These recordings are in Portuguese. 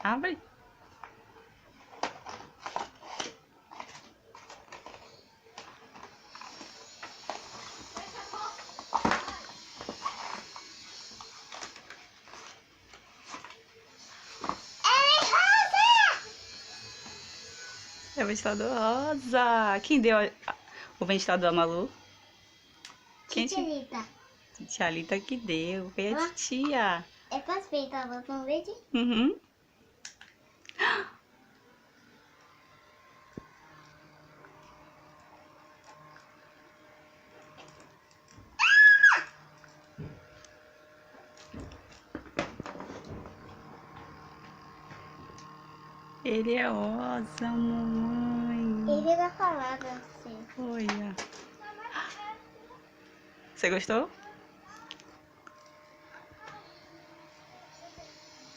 Abre. É o ventilador rosa. Quem deu o ventilador a Malu? Quem te... Titia. Tia Alita que deu. Foi a Ah. titia. É perfeito, a botão verde? Uhum. Ele é rosa, mamãe. Ele vai falar pra você. Olha. Você gostou?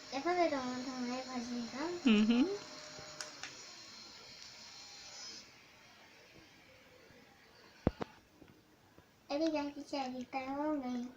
Quer fazer uma também pra desligar? Uhum. É ligar que tia Rita é um homem.